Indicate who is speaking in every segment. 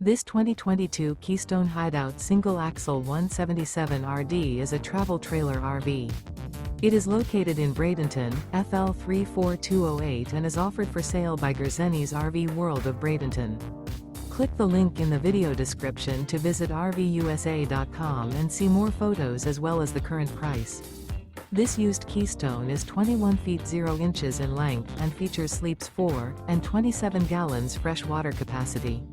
Speaker 1: This 2022 Keystone Hideout Single Axle 177RD is a travel trailer RV. It is located in Bradenton, FL 34208 and is offered for sale by Gerzeny's RV World of Bradenton. Click the link in the video description to visit RVUSA.com and see more photos as well as the current price. This used Keystone is 21 feet 0 inches in length and features sleeps 4 and 27 gallons fresh water capacity.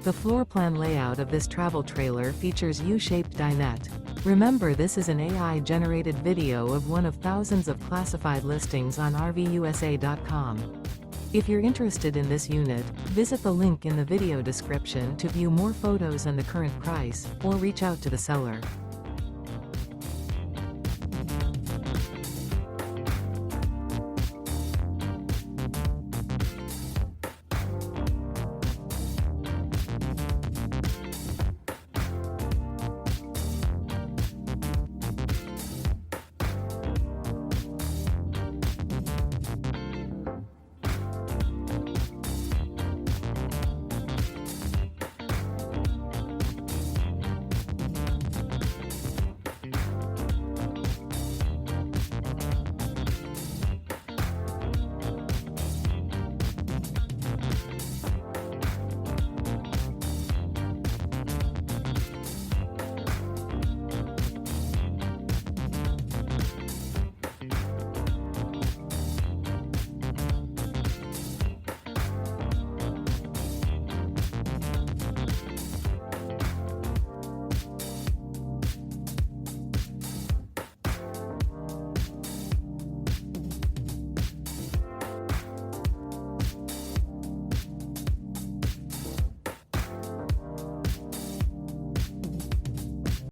Speaker 1: The floor plan layout of this travel trailer features U-Shaped Dinette. Remember, this is an AI-generated video of one of thousands of classified listings on RVUSA.com. If you're interested in this unit, visit the link in the video description to view more photos and the current price, or reach out to the seller.